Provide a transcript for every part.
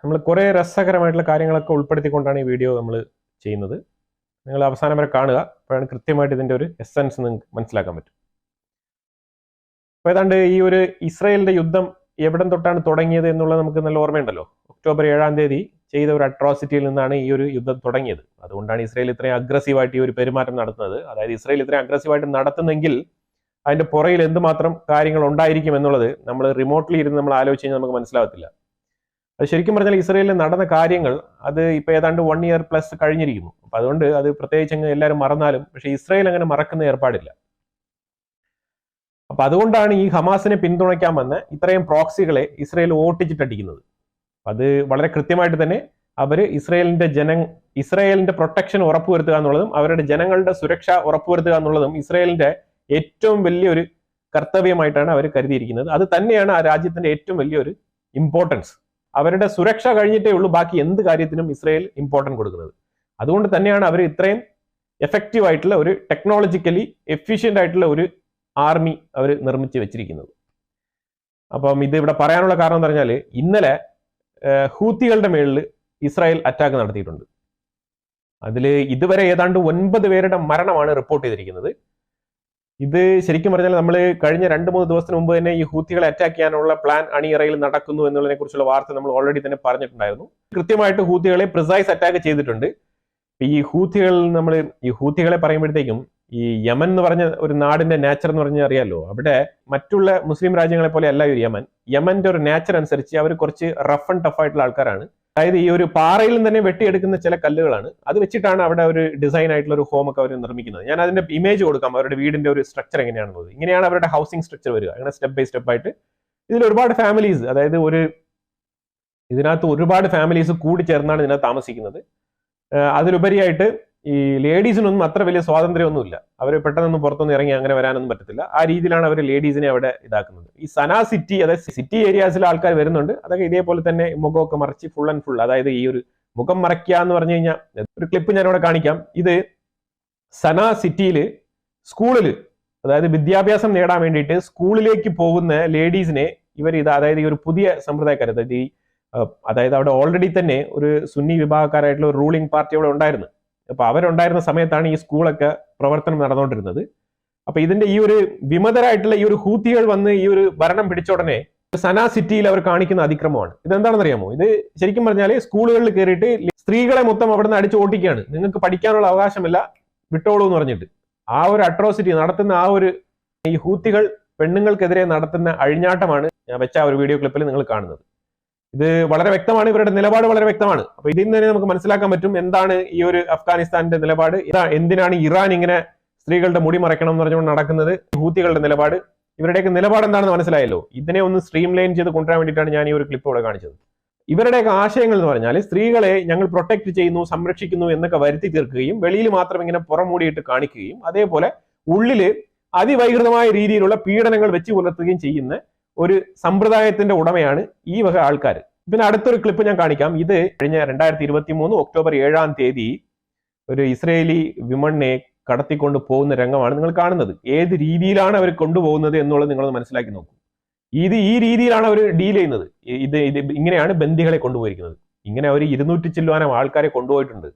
നമ്മൾ കുറേ രസകരമായിട്ടുള്ള കാര്യങ്ങളൊക്കെ ഉൾപ്പെടുത്തിക്കൊണ്ടാണ് ഈ വീഡിയോ നമ്മൾ ചെയ്യുന്നത്. നിങ്ങൾ അവസാനം വരെ കാണുക, അപ്പോഴാണ് കൃത്യമായിട്ട് ഇതിൻ്റെ ഒരു എസൻസ് നിങ്ങൾക്ക് മനസ്സിലാക്കാൻ പറ്റും. അപ്പോൾ ഏതാണ്ട് ഈ ഒരു ഇസ്രായേലിൻ്റെ യുദ്ധം എവിടം തൊട്ടാണ് തുടങ്ങിയത് എന്നുള്ളത് നമുക്ക് നല്ല ഓർമ്മയുണ്ടല്ലോ. ഒക്ടോബർ 7-ാം തീയതി ചെയ്ത ഒരു അട്രോസിറ്റിയിൽ നിന്നാണ് ഈ ഒരു യുദ്ധം തുടങ്ങിയത്. അതുകൊണ്ടാണ് ഇസ്രായേൽ ഇത്രയും അഗ്രസീവായിട്ട് ഈ ഒരു പെരുമാറ്റം നടത്തുന്നത്. അതായത് ഇസ്രായേൽ ഇത്രയും അഗ്രസീവായിട്ട് നടത്തുന്നെങ്കിൽ അതിൻ്റെ പുറയിൽ എന്തുമാത്രം കാര്യങ്ങൾ ഉണ്ടായിരിക്കും എന്നുള്ളത് നമ്മൾ റിമോട്ട്ലി ഇരുന്ന് നമ്മൾ ആലോചിച്ച് കഴിഞ്ഞാൽ നമുക്ക് മനസ്സിലാവത്തില്ല. അത് ശരിക്കും പറഞ്ഞാൽ ഇസ്രായേലിൽ നടന്ന കാര്യങ്ങൾ അത് ഇപ്പോൾ ഏതാണ്ട് 1 ഇയർ പ്ലസ് കഴിഞ്ഞിരിക്കുന്നു. അപ്പം അതുകൊണ്ട് അത് പ്രത്യേകിച്ച് അങ്ങ് എല്ലാവരും മറന്നാലും പക്ഷേ ഇസ്രായേൽ അങ്ങനെ മറക്കുന്ന ഏർപ്പാടില്ല. അപ്പം അതുകൊണ്ടാണ് ഈ ഹമാസിനെ പിന്തുണയ്ക്കാൻ വന്ന ഇത്രയും പ്രോക്സികളെ ഇസ്രായേൽ ഓട്ടിച്ചിട്ടടിക്കുന്നത്. അത് വളരെ കൃത്യമായിട്ട് തന്നെ അവർ ഇസ്രായേലിന്റെ പ്രൊട്ടക്ഷൻ ഉറപ്പുവരുത്തുക എന്നുള്ളതും അവരുടെ ജനങ്ങളുടെ സുരക്ഷ ഉറപ്പുവരുത്തുക എന്നുള്ളതും ഇസ്രായേലിന്റെ ഏറ്റവും വലിയൊരു കർത്തവ്യമായിട്ടാണ് അവർ കരുതിയിരിക്കുന്നത്. അത് തന്നെയാണ് ആ രാജ്യത്തിന്റെ ഏറ്റവും വലിയൊരു ഇമ്പോർട്ടൻസ്. അവരുടെ സുരക്ഷ കഴിഞ്ഞിട്ടേ ഉള്ളൂ ബാക്കി എന്ത് കാര്യത്തിനും ഇസ്രായേൽ ഇമ്പോർട്ടൻസ് കൊടുക്കുന്നത്. അതുകൊണ്ട് തന്നെയാണ് അവർ ഇത്രയും എഫക്റ്റീവ് ആയിട്ടുള്ള ഒരു ടെക്നോളജിക്കലി എഫിഷ്യന്റ് ആയിട്ടുള്ള ഒരു ആർമി അവർ നിർമ്മിച്ച് വെച്ചിരിക്കുന്നത്. അപ്പം ഇത് ഇവിടെ പറയാനുള്ള കാരണം എന്ന് പറഞ്ഞാൽ ഇന്നലെ ഹൂത്തികളുടെ മേളിൽ ഇസ്രായേൽ അറ്റാക്ക് നടത്തിയിട്ടുണ്ട്. അതിൽ ഇതുവരെ ഏതാണ്ട് 9 പേരുടെ മരണമാണ് റിപ്പോർട്ട് ചെയ്തിരിക്കുന്നത്. ഇത് ശരിക്കും പറഞ്ഞാൽ നമ്മൾ കഴിഞ്ഞ 2-3 ദിവസത്തിന് മുമ്പ് തന്നെ ഈ ഹൂത്തികളെ അറ്റാക്ക് ചെയ്യാനുള്ള പ്ലാൻ അണിയറയിൽ നടക്കുന്നു എന്നുള്ളതിനെ കുറിച്ചുള്ള വാർത്ത നമ്മൾ ഓൾറെഡി തന്നെ പറഞ്ഞിട്ടുണ്ടായിരുന്നു. കൃത്യമായിട്ട് ഹൂത്തികളെ പ്രിസൈസ് അറ്റാക്ക് ചെയ്തിട്ടുണ്ട്. ഈ ഹൂത്തികളെ പറയുമ്പോഴത്തേക്കും ഈ യമൻ എന്ന് പറഞ്ഞ ഒരു നാടിന്റെ നേച്ചർ എന്ന് പറഞ്ഞാൽ അറിയാലോ, അവിടെ മറ്റുള്ള മുസ്ലിം രാജ്യങ്ങളെ പോലെ അല്ല ഒരു യമന്റെ ഒരു നേച്ചർ അനുസരിച്ച് അവർ കുറച്ച് റഫ് ആൻഡ് ടഫ് ആയിട്ടുള്ള ആൾക്കാരാണ്. അതായത് ഈ ഒരു പാറയിൽ തന്നെ വെട്ടിയെടുക്കുന്ന ചില കല്ലുകളാണ്, അത് വെച്ചിട്ടാണ് അവിടെ ഒരു ഡിസൈൻ ആയിട്ടുള്ള ഒരു ഹോം ഒക്കെ അവർ നിർമ്മിക്കുന്നത്. ഞാൻ അതിന്റെ ഇമേജ് കൊടുക്കാം, അവരുടെ വീടിന്റെ ഒരു സ്ട്രക്ചർ എങ്ങനെയാണെന്നുള്ളത്. ഇങ്ങനെയാണ് അവരുടെ ഹൗസിംഗ് സ്ട്രക്ചർ വരിക, അങ്ങനെ സ്റ്റെപ്പ് ബൈ സ്റ്റെപ്പ് ആയിട്ട്. ഇതിൽ ഒരുപാട് ഫാമിലീസ്, അതായത് ഇതിനകത്ത് ഒരുപാട് ഫാമിലീസ് കൂടി ചേർന്നാണ് ഇതിനകത്ത് താമസിക്കുന്നത്. അതിലുപരിയായിട്ട് ഈ ലേഡീസിനൊന്നും അത്ര വലിയ സ്വാതന്ത്ര്യമൊന്നുമില്ല. അവർ പെട്ടെന്നൊന്നും പുറത്തൊന്നും ഇറങ്ങി അങ്ങനെ വരാനൊന്നും പറ്റത്തില്ല. ആ രീതിയിലാണ് അവർ ലേഡീസിനെ അവിടെ ഇതാക്കുന്നത്. ഈ സനാ സിറ്റി, അതായത് സിറ്റി ഏരിയാസിലെ ആൾക്കാർ വരുന്നുണ്ട്, അതൊക്കെ ഇതേപോലെ തന്നെ മുഖമൊക്കെ മറച്ച് ഫുൾ ആൻഡ് ഫുൾ, അതായത് ഈ ഒരു മുഖം മറയ്ക്കുക എന്ന് പറഞ്ഞു കഴിഞ്ഞാൽ ഒരു ക്ലിപ്പ് ഞാൻ ഇവിടെ കാണിക്കാം. ഇത് സനാ സിറ്റിയിൽ സ്കൂളിൽ, അതായത് വിദ്യാഭ്യാസം നേടാൻ വേണ്ടിയിട്ട് സ്കൂളിലേക്ക് പോകുന്ന ലേഡീസിനെ അതായത് ഈ ഒരു പുതിയ സമ്പ്രദായക്കാർ, അതായത് അവിടെ ഓൾറെഡി തന്നെ ഒരു സുന്നി വിഭാഗക്കാരായിട്ടുള്ള ഒരു റൂളിംഗ് പാർട്ടി അവിടെ ഉണ്ടായിരുന്നു. അപ്പൊ അവരുണ്ടായിരുന്ന സമയത്താണ് ഈ സ്കൂളൊക്കെ പ്രവർത്തനം നടന്നുകൊണ്ടിരുന്നത്. അപ്പൊ ഇതിന്റെ ഈ ഒരു വിമതരായിട്ടുള്ള ഈ ഒരു ഹൂത്തികൾ വന്ന് ഈ ഒരു ഭരണം പിടിച്ച ഉടനെ സനാ സിറ്റിയിൽ അവർ കാണിക്കുന്ന അതിക്രമമാണ്. ഇതെന്താണെന്ന് അറിയാമോ? ഇത് ശരിക്കും പറഞ്ഞാൽ സ്കൂളുകളിൽ കയറിയിട്ട് സ്ത്രീകളെ മൊത്തം അവിടുന്ന് അടിച്ചു ഓട്ടിക്കുകയാണ്. നിങ്ങൾക്ക് പഠിക്കാനുള്ള അവകാശമില്ല, വിട്ടോളൂ എന്ന് പറഞ്ഞിട്ട്. ആ ഒരു അട്രോസിറ്റി നടത്തുന്ന ഈ ഹൂത്തികൾ പെണ്ണുങ്ങൾക്കെതിരെ നടത്തുന്ന അഴിഞ്ഞാട്ടമാണ് ഞാൻ വെച്ച ആ ഒരു വീഡിയോ ക്ലിപ്പിൽ നിങ്ങൾ കാണുന്നത്. ഇത് വളരെ വ്യക്തമാണ്, ഇവരുടെ നിലപാട് വളരെ വ്യക്തമാണ്. അപ്പൊ ഇതിൽ നിന്ന് തന്നെ നമുക്ക് മനസ്സിലാക്കാൻ പറ്റും എന്താണ് ഈ ഒരു അഫ്ഗാനിസ്ഥാന്റെ നിലപാട്, എന്തിനാണ് ഇറാൻ ഇങ്ങനെ സ്ത്രീകളുടെ മുടി മറയ്ക്കണം എന്ന് പറഞ്ഞുകൊണ്ട് നടക്കുന്നത്, ഹൂത്തികളുടെ നിലപാട്. ഇവരുടെയൊക്കെ നിലപാട് എന്താണെന്ന് മനസ്സിലായല്ലോ. ഇതിനെ ഒന്ന് സ്ട്രീം ലൈൻ ചെയ്ത് കൊണ്ടുവരാൻ വേണ്ടിയിട്ടാണ് ഞാൻ ഈ ഒരു ക്ലിപ്പ് ഇവിടെ കാണിച്ചത്. ഇവരുടെയൊക്കെ ആശയങ്ങൾ എന്ന് പറഞ്ഞാൽ സ്ത്രീകളെ ഞങ്ങൾ പ്രൊട്ടക്ട് ചെയ്യുന്നു, സംരക്ഷിക്കുന്നു എന്നൊക്കെ വരുത്തി തീർക്കുകയും വെളിയിൽ മാത്രം ഇങ്ങനെ പുറംമൂടിയിട്ട് കാണിക്കുകയും അതേപോലെ ഉള്ളില് അതിവൈകൃതമായ രീതിയിലുള്ള പീഡനങ്ങൾ വെച്ച് പുലർത്തുകയും ചെയ്യുന്ന ഒരു സമ്പ്രദായത്തിന്റെ ഉടമയാണ് ഈ വക ആൾക്കാർ. പിന്നെ അടുത്തൊരു ക്ലിപ്പ് ഞാൻ കാണിക്കാം. ഇത് കഴിഞ്ഞ 2023 ഒക്ടോബർ 7-ാം തീയതി ഒരു ഇസ്രയേലി വിമണിനെ കടത്തിക്കൊണ്ട് പോകുന്ന രംഗമാണ് നിങ്ങൾ കാണുന്നത്. ഏത് രീതിയിലാണ് അവർ കൊണ്ടുപോകുന്നത് എന്നുള്ളത് നിങ്ങൾ മനസ്സിലാക്കി നോക്കൂ. ഈ രീതിയിലാണ് അവർ ഡീൽ ചെയ്യുന്നത്. ഇത് ഇങ്ങനെയാണ് ബന്ദികളെ കൊണ്ടുപോയിരിക്കുന്നത്. ഇങ്ങനെ അവർ 200 ചില്ലുവാനം ആൾക്കാരെ കൊണ്ടുപോയിട്ടുണ്ട്.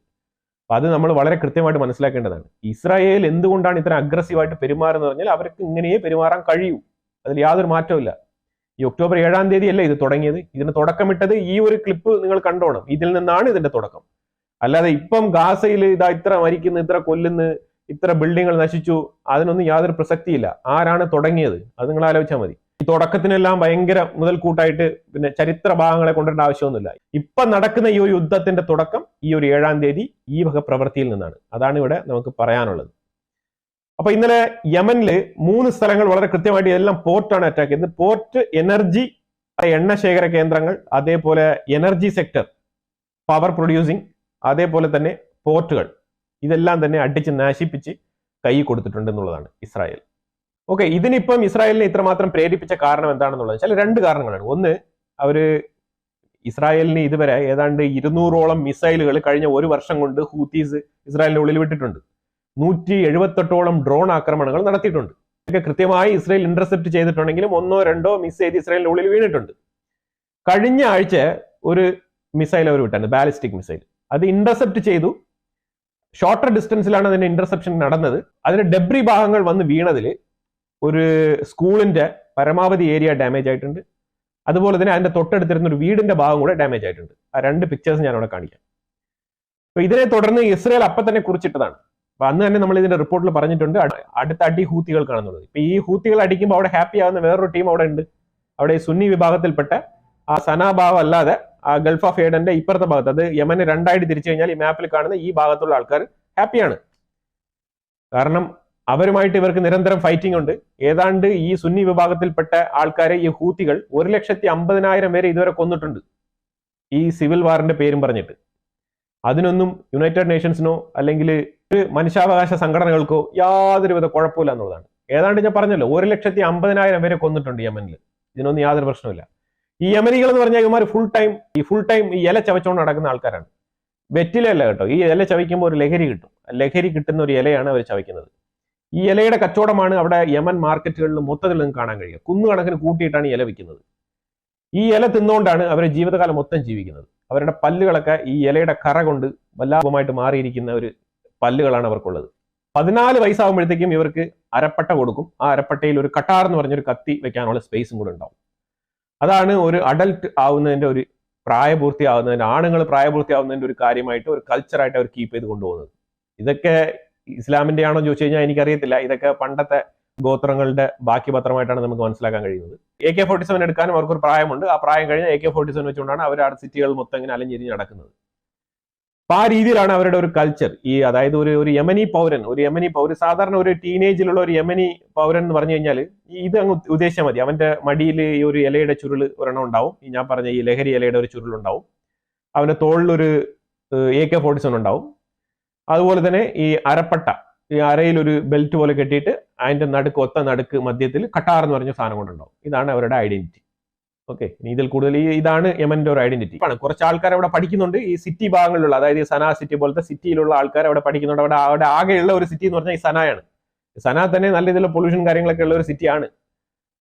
അപ്പൊ അത് നമ്മൾ വളരെ കൃത്യമായിട്ട് മനസ്സിലാക്കേണ്ടതാണ്. ഇസ്രായേൽ എന്തുകൊണ്ടാണ് ഇത്ര അഗ്രസീവായിട്ട് പെരുമാറുന്നത് പറഞ്ഞാൽ അവർക്ക് ഇങ്ങനെയേ പെരുമാറാൻ കഴിയൂ, അതിൽ യാതൊരു മാറ്റവും. ഈ ഒക്ടോബർ 7-ാം തീയതി അല്ലേ ഇത് തുടങ്ങിയത്? ഇതിന് തുടക്കമിട്ടത് ഈ ഒരു ക്ലിപ്പ് നിങ്ങൾ കണ്ടോണം. ഇതിൽ നിന്നാണ് ഇതിന്റെ തുടക്കം. അല്ലാതെ ഇപ്പം ഗാസയിൽ ഇത്ര മരിക്കുന്നു, ഇത്ര കൊല്ലുന്നു, ഇത്ര ബിൽഡിങ്ങൾ നശിച്ചു, അതിനൊന്നും യാതൊരു പ്രസക്തിയില്ല. ആരാണ് തുടങ്ങിയത് അത് നിങ്ങൾ ആലോചിച്ചാൽ മതി. ഈ തുടക്കത്തിനെല്ലാം ഭയങ്കര മുതൽക്കൂട്ടായിട്ട് പിന്നെ ചരിത്ര ഭാഗങ്ങളെ കൊണ്ടുവരേണ്ട ആവശ്യമൊന്നുമില്ല. ഇപ്പം നടക്കുന്ന ഈ ഒരു യുദ്ധത്തിന്റെ തുടക്കം ഈ ഒരു 7-ാം തീയതി ഈ വക പ്രവൃത്തിയിൽ നിന്നാണ്. അതാണ് ഇവിടെ നമുക്ക് പറയാനുള്ളത്. അപ്പൊ ഇന്നലെ യമനില് 3 സ്ഥലങ്ങൾ വളരെ കൃത്യമായിട്ട് എല്ലാം പോർട്ടാണ് അറ്റാക്ക് ചെയ്തത്. പോർട്ട്, എനർജി, എണ്ണ ശേഖര കേന്ദ്രങ്ങൾ, അതേപോലെ എനർജി സെക്ടർ, പവർ പ്രൊഡ്യൂസിങ്, അതേപോലെ തന്നെ പോർട്ടുകൾ, ഇതെല്ലാം തന്നെ അടിച്ച് നശിപ്പിച്ച് കൈ കൊടുത്തിട്ടുണ്ട് എന്നുള്ളതാണ് ഇസ്രായേൽ. ഓക്കെ, ഇതിനിപ്പം ഇസ്രായേലിനെ ഇത്രമാത്രം പ്രേരിപ്പിച്ച കാരണം എന്താണെന്നുള്ളത് വെച്ചാൽ 2 കാരണങ്ങളാണ്. ഒന്ന്, ഇസ്രായേലിന് ഇതുവരെ ഏതാണ്ട് 200ഓളം മിസൈലുകൾ കഴിഞ്ഞ 1 വർഷം കൊണ്ട് ഹൂത്തീസ് ഇസ്രായേലിന്റെ ഉള്ളിൽ വിട്ടിട്ടുണ്ട്. 178ഓളം ഡ്രോൺ ആക്രമണങ്ങൾ നടത്തിയിട്ടുണ്ട്. ഇതൊക്കെ കൃത്യമായി ഇസ്രായേൽ ഇന്റർസെപ്റ്റ് ചെയ്തിട്ടുണ്ടെങ്കിലും 1-2 മിസ് ചെയ്ത് ഇസ്രായേലിന്റെ ഉള്ളിൽ വീണിട്ടുണ്ട്. കഴിഞ്ഞ ആഴ്ച ഒരു മിസൈൽ അവർ വിട്ടാണ്, ബാലിസ്റ്റിക് മിസൈൽ. അത് ഇന്റർസെപ്റ്റ് ചെയ്തു. ഷോർട്ടർ ഡിസ്റ്റൻസിലാണ് അതിന്റെ ഇന്റർസെപ്ഷൻ നടന്നത്. അതിന്റെ ഡെബ്രി ഭാഗങ്ങൾ വന്ന് വീണതിൽ ഒരു സ്കൂളിന്റെ പരമാവധി ഏരിയ ഡാമേജ് ആയിട്ടുണ്ട്. അതുപോലെ തന്നെ അതിന്റെ തൊട്ടടുത്തിരുന്ന ഒരു വീടിന്റെ ഭാഗം കൂടെ ഡാമേജ് ആയിട്ടുണ്ട്. ആ 2 പിക്ചേഴ്സ് ഞാൻ അവിടെ കാണിക്കാം. അപ്പൊ ഇതിനെ തുടർന്ന് ഇസ്രയേൽ അപ്പം തന്നെ കുറിച്ചിട്ടതാണ്. അപ്പൊ അന്ന് തന്നെ നമ്മൾ ഇതിന്റെ റിപ്പോർട്ടിൽ പറഞ്ഞിട്ടുണ്ട് അടുത്ത അടി ഹൂത്തികൾക്കാണെന്നുള്ളത്. ഇപ്പൊ ഈ ഹൂത്തികൾ അടിക്കുമ്പോൾ അവിടെ ഹാപ്പി ആവുന്ന വേറൊരു ടീം അവിടെ ഉണ്ട്. അവിടെ സുന്നി വിഭാഗത്തിൽപ്പെട്ട ആ സനാ ഭാഗം അല്ലാതെ ആ ഗൾഫ് ഓഫ് ഏഡന്റെ ഇപ്പുറത്തെ ഭാഗത്ത്, അത് യമന് 2ആയിട്ട് തിരിച്ചു കഴിഞ്ഞാൽ ഈ മാപ്പിൽ കാണുന്ന ഈ ഭാഗത്തുള്ള ആൾക്കാർ ഹാപ്പിയാണ്. കാരണം അവരുമായിട്ട് ഇവർക്ക് നിരന്തരം ഫൈറ്റിംഗ് ഉണ്ട്. ഏതാണ്ട് ഈ സുന്നി വിഭാഗത്തിൽപ്പെട്ട ആൾക്കാരെ ഈ ഹൂത്തികൾ 1,50,000 പേരെ ഇതുവരെ കൊന്നിട്ടുണ്ട് ഈ സിവിൽ വാറിന്റെ പേരും പറഞ്ഞിട്ട്. അതിനൊന്നും യുണൈറ്റഡ് നേഷൻസിനോ അല്ലെങ്കിൽ മനുഷ്യാവകാശ സംഘടനകൾക്കോ യാതൊരുവിധ കുഴപ്പമില്ല എന്നുള്ളതാണ്. ഏതാണ്ട് ഞാൻ പറഞ്ഞല്ലോ 1,50,000 പേരെ കൊന്നിട്ടുണ്ട് യമനിൽ. ഇതിനൊന്നും യാതൊരു പ്രശ്നമില്ല. ഈ യമനികൾ എന്ന് പറഞ്ഞാൽ ഇവന്മാർ ഫുൾ ടൈം ഈ ഇല ചവച്ചുകൊണ്ട് നടക്കുന്ന ആൾക്കാരാണ്. വെറ്റിലല്ല കേട്ടോ. ഈ ഇല ചവയ്ക്കുമ്പോൾ ഒരു ലഹരി കിട്ടും. ലഹരി കിട്ടുന്ന ഒരു ഇലയാണ് അവർ ചവയ്ക്കുന്നത്. ഈ ഇലയുടെ കച്ചവടമാണ് അവിടെ യമൻ മാർക്കറ്റുകളിൽ മൊത്തത്തിൽ നിങ്ങൾക്ക് കാണാൻ കഴിയുക. കുന്നുകണക്കിന് കൂട്ടിയിട്ടാണ് ഈ ഇല വിൽക്കുന്നത്. ഈ ഇല തിന്നുകൊണ്ടാണ് അവരെ ജീവിതകാലം മൊത്തം ജീവിക്കുന്നത്. അവരുടെ പല്ലുകളൊക്കെ ഈ ഇലയുടെ കറ കൊണ്ട് വല്ലാപമായിട്ട് മാറിയിരിക്കുന്ന ഒരു പല്ലുകളാണ് അവർക്കുള്ളത്. 14 വയസ്സാകുമ്പോഴത്തേക്കും ഇവർക്ക് അരപ്പട്ട കൊടുക്കും. ആ അരപ്പട്ടയിൽ ഒരു കട്ടാർ എന്ന് പറഞ്ഞൊരു കത്തി വെക്കാനുള്ള സ്പേസും കൂടെ ഉണ്ടാവും. അതാണ് ഒരു അഡൽട്ട് ആവുന്നതിന്റെ ഒരു പ്രായപൂർത്തിയാവുന്നതിന്റെ, ആണുങ്ങൾ പ്രായപൂർത്തിയാവുന്നതിന്റെ ഒരു കാര്യമായിട്ട്, ഒരു കൾച്ചറായിട്ട് അവർ കീപ്പ് ചെയ്ത് കൊണ്ടുപോകുന്നത്. ഇതൊക്കെ ഇസ്ലാമിന്റെ ആണോ ചോദിച്ചു കഴിഞ്ഞാൽ എനിക്കറിയത്തില്ല. ഇതൊക്കെ പണ്ടത്തെ ഗോത്രങ്ങളുടെ ബാക്കി പത്രമായിട്ടാണ് നമുക്ക് മനസ്സിലാക്കാൻ കഴിയുന്നത്. AK-47 എടുക്കാനും അവർക്കൊരു പ്രായമുണ്ട്. ആ പ്രായം കഴിഞ്ഞാൽ AK-47 വെച്ചുകൊണ്ടാണ് അവർ ആ സിറ്റികൾ മൊത്തം ഇങ്ങനെ അലഞ്ഞിരിഞ്ഞ് നടക്കുന്നത്. അപ്പൊ ആ രീതിയിലാണ് അവരുടെ ഒരു കൾച്ചർ. അതായത് ഒരു യമനി പൗരൻ, സാധാരണ ഒരു ടീനേജിലുള്ള ഒരു യമനി പൗരൻ എന്ന് പറഞ്ഞു കഴിഞ്ഞാൽ ഇത് അങ്ങ് ഉദ്ദേശിച്ചാൽ മതി. അവന്റെ മടിയിൽ ഈ ഒരു ഇലയുടെ ചുരുള് ഒരെണ്ണം ഉണ്ടാവും. ഞാൻ പറഞ്ഞ ഈ ലഹരി ഇലയുടെ ഒരു ചുരുളുണ്ടാവും. അവന്റെ തോളിലൊരു AK-47 ഉണ്ടാവും. അതുപോലെ തന്നെ ഈ അരപ്പട്ട, ഈ അരയിൽ ഒരു ബെൽറ്റ് പോലെ കെട്ടിയിട്ട് അതിന്റെ ഒത്ത നടുക്ക് മധ്യത്തിൽ കട്ടാർ എന്ന് പറഞ്ഞ സാധനം കൊണ്ടുണ്ടാവും. ഇതാണ് അവരുടെ ഐഡന്റിറ്റി. ഓക്കെ, ഇതിൽ കൂടുതൽ ഇതാണ് യമന്റെ ഒരു ഐഡന്റിറ്റി. കുറച്ച് ആൾക്കാർ അവിടെ പഠിക്കുന്നുണ്ട്. ഈ സിറ്റി ഭാഗങ്ങളിലുള്ള, അതായത് ഈ സനാ സിറ്റി പോലത്തെ സിറ്റിയിലുള്ള ആൾക്കാർ അവിടെ പഠിക്കുന്നുണ്ട്. അവിടെ ആകെയുള്ള ഒരു സിറ്റി എന്ന് പറഞ്ഞാൽ ഈ സനായാണ്. സനാ തന്നെ നല്ല രീതിയിലുള്ള പൊല്യൂഷൻ കാര്യങ്ങളൊക്കെ ഉള്ള ഒരു സിറ്റിയാണ്.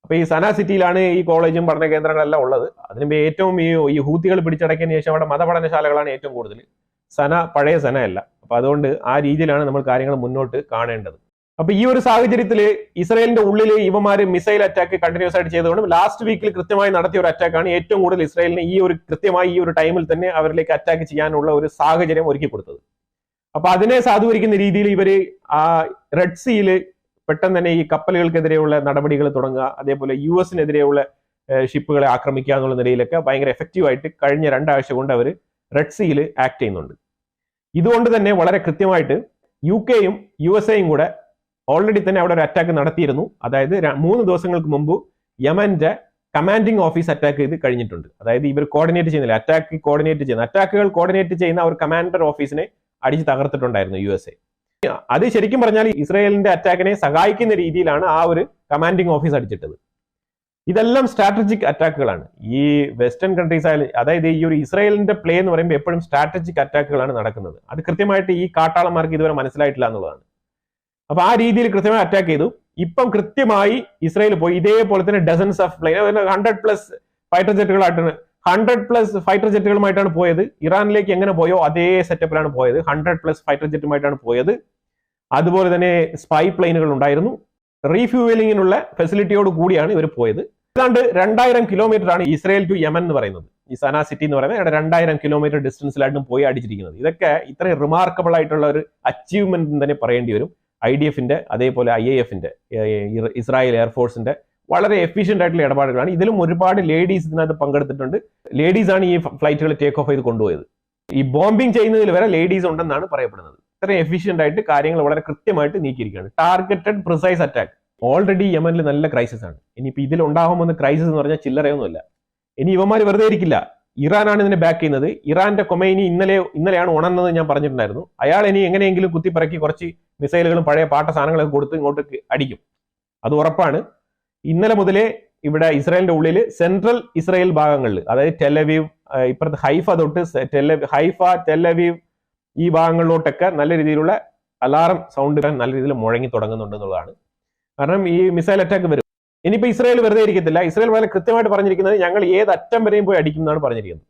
അപ്പൊ ഈ സനാ സിറ്റിയിലാണ് ഈ കോളേജും പഠന കേന്ദ്രങ്ങളെല്ലാം ഉള്ളത്. അതിന് ഏറ്റവും ഈ ഹൂത്തികൾ പിടിച്ചടക്കിയതിനു ശേഷം അവിടെ മതപഠനശാലകളാണ് ഏറ്റവും കൂടുതൽ. സന പഴയ സന അല്ല. അപ്പൊ അതുകൊണ്ട് ആ രീതിയിലാണ് നമ്മൾ കാര്യങ്ങൾ മുന്നോട്ട് കാണേണ്ടത്. അപ്പൊ ഈ ഒരു സാഹചര്യത്തിൽ ഇസ്രായേലിന്റെ ഉള്ളിൽ ഇവന്മാര് മിസൈൽ അറ്റാക്ക് കണ്ടിന്യൂസ് ആയിട്ട് ചെയ്തുകൊണ്ട് ലാസ്റ്റ് വീക്കിൽ കൃത്യമായി നടത്തിയ ഒരു അറ്റാക്കാണ് ഏറ്റവും കൂടുതൽ ഇസ്രായേലിന് ഈ ഒരു ടൈമിൽ തന്നെ അവരിലേക്ക് അറ്റാക്ക് ചെയ്യാനുള്ള ഒരു സാഹചര്യം ഒരുക്കി കൊടുത്തത്. അപ്പൊ അതിനെ സാധൂകരിക്കുന്ന രീതിയിൽ ഇവര് ആ റെഡ് സീയില് പെട്ടെന്ന് തന്നെ ഈ കപ്പലുകൾക്കെതിരെയുള്ള നടപടികൾ തുടങ്ങുക, അതേപോലെ US-നെതിരെയുള്ള ഷിപ്പുകളെ ആക്രമിക്കുക എന്നുള്ള നിലയിലൊക്കെ ഭയങ്കര എഫക്റ്റീവായിട്ട് കഴിഞ്ഞ 2 ആഴ്ച കൊണ്ട് അവർ റെഡ് സീയിൽ ആക്ട് ചെയ്യുന്നുണ്ട്. ഇതുകൊണ്ട് തന്നെ വളരെ കൃത്യമായിട്ട് UK-യും USA-യും കൂടെ ഓൾറെഡി തന്നെ അവിടെ ഒരു അറ്റാക്ക് നടത്തിയിരുന്നു. അതായത് 3 ദിവസങ്ങൾക്ക് മുമ്പ് യമന്റെ കമാൻഡിംഗ് ഓഫീസ് അറ്റാക്ക് ചെയ്ത് കഴിഞ്ഞിട്ടുണ്ട്. അതായത് ഇവർ കോർഡിനേറ്റ് ചെയ്യുന്നില്ല, അറ്റാക്കുകൾ കോർഡിനേറ്റ് ചെയ്യുന്ന ഒരു കമാൻഡർ ഓഫീസിനെ അടിച്ച് തകർത്തിട്ടുണ്ടായിരുന്നു USA. അത് ശരിക്കും പറഞ്ഞാൽ ഇസ്രായേലിന്റെ അറ്റാക്കിനെ സഹായിക്കുന്ന രീതിയിലാണ് ആ ഒരു കമാൻഡിംഗ് ഓഫീസ് അടിച്ചിട്ടത്. ഇതെല്ലാം സ്ട്രാറ്റജിക് അറ്റാക്കുകളാണ്. ഈ വെസ്റ്റേൺ കൺട്രീസ് ആയാലും, അതായത് ഈ ഒരു ഇസ്രായേലിന്റെ പ്ലേ എന്ന് പറയുമ്പോൾ എപ്പോഴും സ്ട്രാറ്റജിക് അറ്റാക്കുകളാണ് നടക്കുന്നത്. അത് കൃത്യമായിട്ട് ഈ കാട്ടാളന്മാർക്ക് ഇതുവരെ മനസ്സിലായിട്ടില്ല എന്നുള്ളതാണ്. അപ്പൊ ആ രീതിയിൽ കൃത്യമായി അറ്റാക്ക് ചെയ്തു. ഇപ്പം കൃത്യമായി ഇസ്രായേൽ പോയി ഇതേപോലെ തന്നെ ഡസൻസ് ഓഫ് പ്ലെയിൻ 100+ ഫൈറ്റർ ജെറ്റുകളുമായിട്ടാണ് പോയത്. ഇറാനിലേക്ക് എങ്ങനെ പോയോ അതേ സെറ്റപ്പിലാണ് പോയത്. 100+ ഫൈറ്റർ ജെറ്റുമായിട്ടാണ് പോയത്. അതുപോലെ തന്നെ സ്പൈ പ്ലെയിനുകൾ ഉണ്ടായിരുന്നു. റീഫ്യൂവലിങ്ങിനുള്ള ഫെസിലിറ്റിയോട് കൂടിയാണ് ഇവർ പോയത്. ഏതാണ്ട് 2000 കിലോമീറ്റർ ആണ് ഇസ്രായേൽ ടു യമൻ എന്ന് പറയുന്നത്. ഈ സനാ സിറ്റി എന്ന് പറയുന്നത് 2000 കിലോമീറ്റർ ഡിസ്റ്റൻസിലായിട്ടും പോയി അടിച്ചിരിക്കുന്നത്. ഇതൊക്കെ ഇത്രയും റിമാർക്കബിൾ ആയിട്ടുള്ള ഒരു അച്ചീവ്മെന്റ് തന്നെ പറയേണ്ടി വരും. IDF-ന്റെ അതേപോലെ IAF-ന്റെ ഇസ്രായേൽ എയർഫോഴ്സിന്റെ വളരെ എഫിഷ്യന്റ് ആയിട്ടുള്ള ഇടപാടുകളാണ്. ഇതിലും ഒരുപാട് ലേഡീസ് ഇതിനകത്ത് പങ്കെടുത്തിട്ടുണ്ട്. ലേഡീസ് ആണ് ഈ ഫ്ലൈറ്റുകൾ ടേക്ക് ഓഫ് ചെയ്ത് കൊണ്ടുപോയത്. ഈ ബോംബിംഗ് ചെയ്യുന്നതിൽ വരെ ലേഡീസ് ഉണ്ടെന്നാണ് പറയപ്പെടുന്നത്. ഇത്രയും എഫിഷ്യന്റ് ആയിട്ട് കാര്യങ്ങൾ വളരെ കൃത്യമായിട്ട് നീക്കിയിരിക്കുകയാണ്. Targeted precise attack. ഓൾറെഡി യമനിൽ നല്ല ക്രൈസിസ് ആണ്. ഇനിയിപ്പോ ഇതിൽ ഉണ്ടാകുമെന്ന് ക്രൈസിസ് എന്ന് പറഞ്ഞാൽ ചില്ലറയൊന്നുമില്ല. ഇനി ഇവന്മാർ വെറുതെ ഇരിക്കില്ല. ഇറാനാണ് ഇതിനെ ബാക്ക് ചെയ്യുന്നത്. ഇറാന്റെ കൊമൈനി ഇന്നലെയാണ് ഉണർന്നത് ഞാൻ പറഞ്ഞിട്ടുണ്ടായിരുന്നു. അയാൾ ഇനി എങ്ങനെയെങ്കിലും കുത്തിപ്പറക്കി കുറച്ച് മിസൈലുകളും പഴയ പാട്ട സാധനങ്ങളൊക്കെ കൊടുത്ത് ഇങ്ങോട്ട് അടിക്കും. അത് ഉറപ്പാണ്. ഇന്നലെ മുതലേ ഇവിടെ ഇസ്രായേലിന്റെ ഉള്ളിൽ സെൻട്രൽ ഇസ്രായേൽ ഭാഗങ്ങളിൽ, അതായത് ടെലവീവ്, ഇപ്പുറത്ത് ഹൈഫ തൊട്ട് ടെലവീവ് ഈ ഭാഗങ്ങളിലോട്ടൊക്കെ നല്ല രീതിയിലുള്ള അലാറം സൗണ്ട് നല്ല രീതിയിൽ മുഴങ്ങി തുടങ്ങുന്നുണ്ട് എന്നുള്ളതാണ്. കാരണം ഈ മിസൈൽ അറ്റാക്ക് വരും. ഇനിയിപ്പോ ഇസ്രായേൽ വെറുതെ ഇരിക്കത്തില്ല. ഇസ്രായേൽ വളരെ കൃത്യമായിട്ട് പറഞ്ഞിരിക്കുന്നത് ഞങ്ങൾ ഏത് അറ്റം വരെയും പോയി അടിക്കും എന്നാണ് പറഞ്ഞിരിക്കുന്നത്.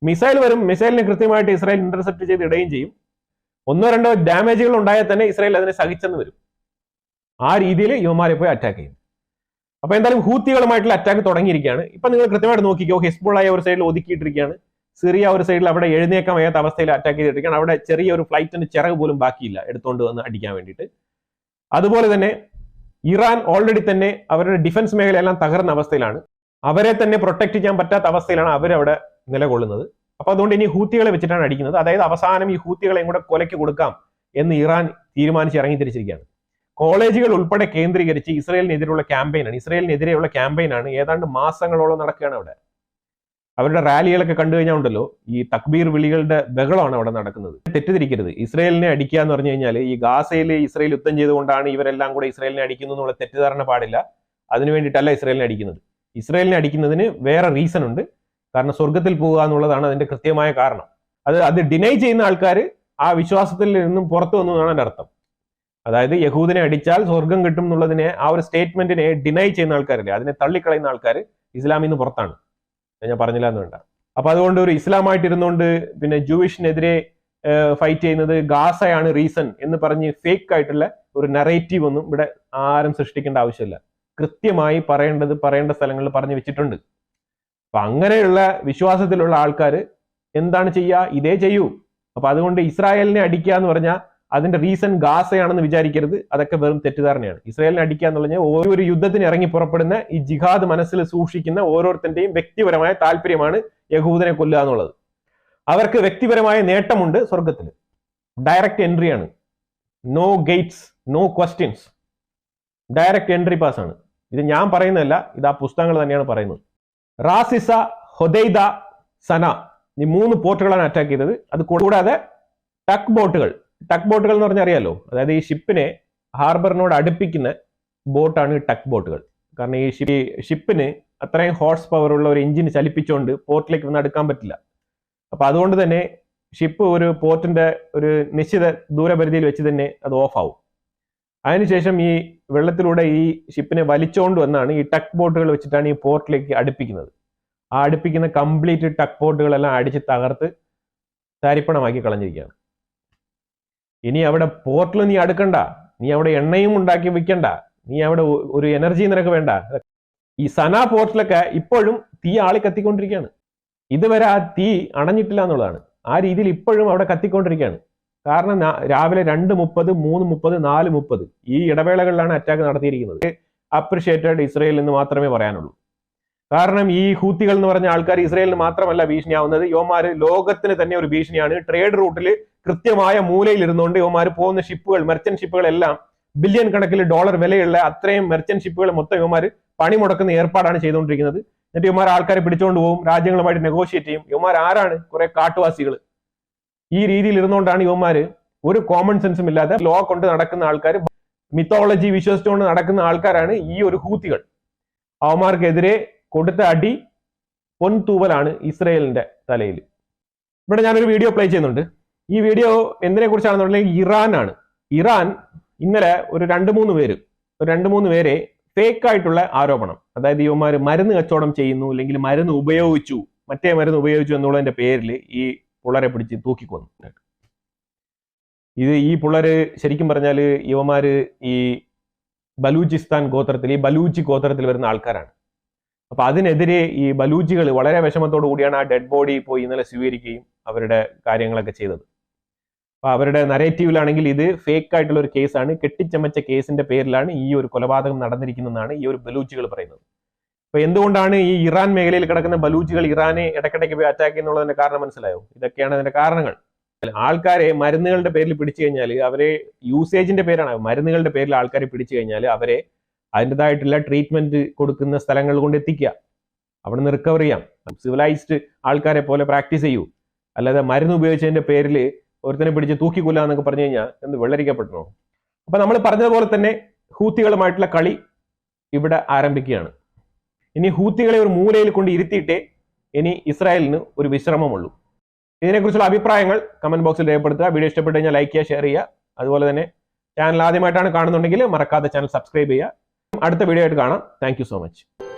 മിസൈൽ വരും, മിസൈലിന് കൃത്യമായിട്ട് ഇസ്രായേൽ ഇന്റർസെപ്റ്റ് ചെയ്ത് ഇടുകയും ചെയ്യും. 1-2 ഡാമേജുകൾ ഉണ്ടായാൽ തന്നെ ഇസ്രായേൽ അതിനെ സഹിച്ചെന്ന് വരും. ആ രീതിയിൽ യുവമാരെ പോയി അറ്റാക്ക് ചെയ്യും. അപ്പൊ എന്തായാലും ഹൂത്തികളുമായിട്ടുള്ള അറ്റാക്ക് തുടങ്ങിയിരിക്കുകയാണ്. ഇപ്പൊ നിങ്ങൾ കൃത്യമായിട്ട് നോക്കിക്കോ, ഹിസ്ബുള്ളയെ ഒരു സൈഡിൽ ഒതുക്കിയിട്ടിരിക്കുകയാണ്, സിറിയ ഒരു സൈഡിൽ അവിടെ എഴുന്നേക്കാൻ വയ്യാത്ത അവസ്ഥയിൽ അറ്റാക്ക് ചെയ്തിരിക്കുകയാണ്. അവിടെ ചെറിയൊരു ഫ്ലൈറ്റിന്റെ ചിറക് പോലും ബാക്കിയില്ല എടുത്തുകൊണ്ട് വന്ന് അടിക്കാൻ വേണ്ടിയിട്ട്. അതുപോലെ തന്നെ ഇറാൻ ഓൾറെഡി തന്നെ അവരുടെ ഡിഫൻസ് മേഖലയെല്ലാം തകർന്ന അവസ്ഥയിലാണ്. അവരെ തന്നെ പ്രൊട്ടക്ട് ചെയ്യാൻ പറ്റാത്ത അവസ്ഥയിലാണ് അവരവിടെ നിലകൊള്ളുന്നത്. അപ്പൊ അതുകൊണ്ട് ഇനി ഹൂത്തികളെ വെച്ചിട്ടാണ് അടിക്കുന്നത്. അതായത് അവസാനം ഈ ഹൂത്തികളെയും കൂടെ കൊലയ്ക്ക് കൊടുക്കാം എന്ന് ഇറാൻ തീരുമാനിച്ച് ഇറങ്ങി തിരിച്ചിരിക്കുകയാണ്. കോളേജുകൾ ഉൾപ്പെടെ കേന്ദ്രീകരിച്ച് ഇസ്രായേലിനെതിരെയുള്ള ക്യാമ്പയിനാണ് ഏതാണ്ട് മാസങ്ങളോളം നടക്കുകയാണ് അവിടെ. അവരുടെ റാലികളൊക്കെ കണ്ടു കഴിഞ്ഞാൽ ഉണ്ടല്ലോ, ഈ തക്ബീർ വിളികളുടെ ബഹളമാണ് അവിടെ നടക്കുന്നത്. തെറ്റിദ്ധരിക്കരുത്, ഇസ്രായേലിനെ അടിക്കുക എന്ന് പറഞ്ഞു കഴിഞ്ഞാൽ ഈ ഗാസയിൽ ഇസ്രായേൽ യുദ്ധം ചെയ്തുകൊണ്ടാണ് ഇവരെല്ലാം കൂടെ ഇസ്രായേലിനെ അടിക്കുന്നു എന്നുള്ള തെറ്റിദ്ധാരണ പാടില്ല. അതിനു വേണ്ടിയിട്ടല്ല ഇസ്രായേലിനെ അടിക്കുന്നത്. ഇസ്രായേലിനെ അടിക്കുന്നതിന് വേറെ റീസൺ ഉണ്ട്. കാരണം സ്വർഗത്തിൽ പോകുക എന്നുള്ളതാണ് അതിന്റെ കൃത്യമായ കാരണം. അത് ഡിനൈ ചെയ്യുന്ന ആൾക്കാർ ആ വിശ്വാസത്തിൽ നിന്നും പുറത്തു വന്നു എന്നാണ് അതിന്റെ അർത്ഥം. അതായത് യഹൂദിനെ അടിച്ചാൽ സ്വർഗം കിട്ടും എന്നുള്ളതിനെ, ആ ഒരു സ്റ്റേറ്റ്മെന്റിനെ ഡിനൈ ചെയ്യുന്ന ആൾക്കാരില്ലേ, അതിനെ തള്ളിക്കളയുന്ന ആൾക്കാർ ഇസ്ലാമിൽ നിന്ന് പുറത്താണ്. ഞാൻ പറഞ്ഞില്ല എന്ന് വേണ്ട. അപ്പൊ അതുകൊണ്ട് ഒരു ഇസ്ലാമായിട്ട് ഇരുന്നുകൊണ്ട് പിന്നെ ജൂയിഷിനെതിരെ ഫൈറ്റ് ചെയ്യുന്നത് ഗാസയാണ് റീസൺ എന്ന് പറഞ്ഞ് ഫേക്ക് ആയിട്ടുള്ള ഒരു നറേറ്റീവ് ഒന്നും ഇവിടെ ആരും സൃഷ്ടിക്കേണ്ട ആവശ്യമില്ല. കൃത്യമായി പറയേണ്ട സ്ഥലങ്ങളിൽ പറഞ്ഞു വെച്ചിട്ടുണ്ട്. അപ്പൊ അങ്ങനെയുള്ള വിശ്വാസത്തിലുള്ള ആൾക്കാർ എന്താണ് ചെയ്യുക? ഇതേ ചെയ്യൂ. അപ്പൊ അതുകൊണ്ട് ഇസ്രായേലിനെ അടിക്കുക എന്ന് പറഞ്ഞാൽ അതിന്റെ റീസൺ ഗാസയാണെന്ന് വിചാരിക്കരുത്. അതൊക്കെ വെറും തെറ്റിദ്ധാരണയാണ്. ഇസ്രായേലിനെ അടിക്കുക എന്ന് പറഞ്ഞാൽ ഓരോ യുദ്ധത്തിന് ഇറങ്ങി പുറപ്പെടുന്ന ഈ ജിഹാദ് മനസ്സിൽ സൂക്ഷിക്കുന്ന ഓരോരുത്തന്റെയും വ്യക്തിപരമായ താല്പര്യമാണ് യഹൂദനെ കൊല്ലുക എന്നുള്ളത്. അവർക്ക് വ്യക്തിപരമായ നേട്ടമുണ്ട് സ്വർഗത്തിൽ. ഡയറക്റ്റ് എൻട്രിയാണ്, no gates, no questions, direct entry pass ആണ്. ഇത് ഞാൻ പറയുന്നതല്ല, ഇത് ആ പുസ്തകങ്ങൾ തന്നെയാണ് പറയുന്നത്. റാസിസ, ഹൊദൈദ, സന, ഈ 3 പോർട്ടുകളാണ് അറ്റാക്ക് ചെയ്തത്. അത് കൂടാതെ ടക്ക് ബോട്ടുകൾ എന്ന് പറഞ്ഞാൽ അറിയാലോ, അതായത് ഈ ഷിപ്പിനെ ഹാർബറിനോട് അടുപ്പിക്കുന്ന ബോട്ടാണ് ഈ ടക്ക് ബോട്ടുകൾ. കാരണം ഈ ഷിപ്പിന് അത്രയും ഹോഴ്സ് പവർ ഉള്ള ഒരു എഞ്ചിൻ ചലിപ്പിച്ചുകൊണ്ട് പോർട്ടിലേക്ക് വന്ന് അടുക്കാൻ പറ്റില്ല. അപ്പൊ അതുകൊണ്ട് തന്നെ ഷിപ്പ് ഒരു പോർട്ടിന്റെ ഒരു നിശ്ചിത ദൂരപരിധിയിൽ വെച്ച് തന്നെ അത് ഓഫ് ആവും. അതിനുശേഷം ഈ വെള്ളത്തിലൂടെ ഈ ഷിപ്പിനെ വലിച്ചുകൊണ്ട് വന്നാണ് ഈ ടക്ക് ബോട്ടുകൾ വെച്ചിട്ടാണ് ഈ പോർട്ടിലേക്ക് അടുപ്പിക്കുന്നത്. ആ അടുപ്പിക്കുന്ന കംപ്ലീറ്റ് ടക്ക് ബോട്ടുകളെല്ലാം അടിച്ച് തകർത്ത് തരിപ്പണമാക്കി കളഞ്ഞിരിക്കുകയാണ്. ഇനി അവിടെ പോർട്ടിൽ നീ അടുക്കണ്ട, നീ അവിടെ എണ്ണയും ഉണ്ടാക്കി വെക്കണ്ട, നീ അവിടെ ഒരു എനർജി നിനക്ക് വേണ്ട. ഈ സന പോർട്ടിലൊക്കെ ഇപ്പോഴും തീ ആളി കത്തിക്കൊണ്ടിരിക്കുകയാണ്. ഇതുവരെ ആ തീ അണഞ്ഞിട്ടില്ല എന്നുള്ളതാണ്. ആ രീതിയിൽ ഇപ്പോഴും അവിടെ കത്തിക്കൊണ്ടിരിക്കുകയാണ്. കാരണം രാവിലെ 2:30, 3:30, 4:30 ഈ ഇടവേളകളിലാണ് അറ്റാക്ക് നടത്തിയിരിക്കുന്നത്. അപ്രിഷിയേറ്റഡ് ഇസ്രായേൽ എന്ന് മാത്രമേ പറയാനുള്ളൂ. കാരണം ഈ ഹൂത്തികൾ എന്ന് പറഞ്ഞ ആൾക്കാർ ഇസ്രായേലിന് മാത്രമല്ല ഭീഷണിയാവുന്നത്, യുവമാര് ലോകത്തിന് തന്നെ ഒരു ഭീഷണിയാണ്. ട്രേഡ് റൂട്ടിൽ കൃത്യമായ മൂലയിൽ ഇരുന്നുകൊണ്ട് യുവമാര് പോകുന്ന ഷിപ്പുകൾ, മെർച്ചന്റ് ഷിപ്പുകളെല്ലാം ബില്യൺ കണക്കിൽ ഡോളർ വിലയുള്ള അത്രയും മെർച്ചന്റ് ഷിപ്പുകൾ മൊത്തം യുവമാര് പണിമുടക്കുന്ന ഏർപ്പാടാണ് ചെയ്തുകൊണ്ടിരിക്കുന്നത്. എന്നിട്ട് യുവമാർ ആൾക്കാരെ പിടിച്ചുകൊണ്ട് പോകും, രാജ്യങ്ങളുമായിട്ട് നെഗോഷിയേറ്റ് ചെയ്യും. യുവമാർ ആരാണ്? കുറെ കാട്ടുവാസികൾ. ഈ രീതിയിൽ ഇരുന്നുകൊണ്ടാണ് യുവമാര് ഒരു കോമൺ സെൻസും ഇല്ലാതെ ലോ കൊണ്ട് നടക്കുന്ന ആൾക്കാർ, മിത്തോളജി വിശ്വസിച്ചുകൊണ്ട് നടക്കുന്ന ആൾക്കാരാണ് ഈ ഒരു ഹൂത്തികൾ. അവന്മാർക്കെതിരെ കൊടുത്ത അടി പൊൻതൂവലാണ് ഇസ്രായേലിന്റെ തലയിൽ. ഇവിടെ ഞാനൊരു വീഡിയോ പ്ലേ ചെയ്യുന്നുണ്ട്. ഈ വീഡിയോ എന്തിനെ കുറിച്ചാണെന്നുണ്ടെങ്കിൽ ഇറാനാണ്. ഇറാൻ ഇന്നലെ ഒരു 2-3 പേരെ ഫേക്ക് ആയിട്ടുള്ള ആരോപണം, അതായത് ഇവന്മാര് മരുന്ന് കച്ചവടം ചെയ്യുന്നു, അല്ലെങ്കിൽ മരുന്ന് ഉപയോഗിച്ചു എന്നുള്ളതിന്റെ പേരിൽ ഈ പുള്ളരെ പിടിച്ച് തൂക്കിക്കൊന്നു. ഈ പുള്ളര് ശരിക്കും പറഞ്ഞാല് ഇവന്മാര് ഈ ബലൂചിസ്ഥാൻ ഗോത്രത്തിൽ, ഈ ബലൂച്ചി ഗോത്രത്തിൽ വരുന്ന ആൾക്കാരാണ്. അപ്പൊ അതിനെതിരെ ഈ ബലൂച്ചികൾ വളരെ വിഷമത്തോടു കൂടിയാണ് ആ ഡെഡ് ബോഡി പോയി ഇന്നലെ സ്വീകരിക്കുകയും അവരുടെ കാര്യങ്ങളൊക്കെ ചെയ്തത്. അപ്പൊ അവരുടെ നരേറ്റീവിലാണെങ്കിൽ ഇത് ഫേക്ക് ആയിട്ടുള്ള ഒരു കേസാണ്, കെട്ടിച്ചമച്ച കേസിന്റെ പേരിലാണ് ഈ ഒരു കൊലപാതകം നടന്നിരിക്കുന്നതെന്നാണ് ഈ ഒരു ബലൂച്ചികൾ പറയുന്നത്. അപ്പൊ എന്തുകൊണ്ടാണ് ഈ ഇറാൻ മേഖലയിൽ കിടക്കുന്ന ബലൂച്ചികൾ ഇറാനെ ഇടയ്ക്കിടയ്ക്ക് പോയി അറ്റാക്ക് ചെയ്യുന്നുള്ളതിന്റെ കാരണം മനസ്സിലായോ? ഇതൊക്കെയാണ് അതിന്റെ കാരണങ്ങൾ. ആൾക്കാരെ മരുന്നുകളുടെ പേരിൽ പിടിച്ചു കഴിഞ്ഞാൽ, അവരെ യൂസേജിന്റെ പേരാണ്, മരുന്നുകളുടെ പേരിൽ ആൾക്കാരെ പിടിച്ചു കഴിഞ്ഞാൽ അവരെ അതിൻ്റെതായിട്ടുള്ള ട്രീറ്റ്മെന്റ് കൊടുക്കുന്ന സ്ഥലങ്ങൾ കൊണ്ട് എത്തിക്കുക, അവിടെ നിന്ന് റിക്കവർ ചെയ്യാം. സിവിലൈസ്ഡ് ആൾക്കാരെ പോലെ പ്രാക്ടീസ് ചെയ്യൂ. അല്ലാതെ മരുന്ന് ഉപയോഗിച്ചതിന്റെ പേരിൽ ഒരുത്തനെ പിടിച്ച് തൂക്കിക്കൊല്ലുക എന്നൊക്കെ പറഞ്ഞു കഴിഞ്ഞാൽ എന്ത് വെള്ളരിക്കപ്പെടണോ? അപ്പൊ നമ്മൾ പറഞ്ഞതുപോലെ തന്നെ ഹൂത്തികളുമായിട്ടുള്ള കളി ഇവിടെ ആരംഭിക്കുകയാണ്. ഇനി ഹൂത്തികളെ ഒരു മൂലയിൽ കൊണ്ട് ഇരുത്തിയിട്ടേ ഇനി ഇസ്രായേലിന് ഒരു വിശ്രമമുള്ളൂ. ഇതിനെക്കുറിച്ചുള്ള അഭിപ്രായങ്ങൾ കമന്റ് ബോക്സിൽ രേഖപ്പെടുത്തുക. വീഡിയോ ഇഷ്ടപ്പെട്ടു കഴിഞ്ഞാൽ ലൈക്ക് ചെയ്യുക, ഷെയർ ചെയ്യുക. അതുപോലെ തന്നെ ചാനൽ ആദ്യമായിട്ടാണ് കാണുന്നുണ്ടെങ്കിൽ മറക്കാതെ ചാനൽ സബ്സ്ക്രൈബ് ചെയ്യുക. അടുത്ത വീഡിയോ ആയിട്ട് കാണാം. Thank you so much.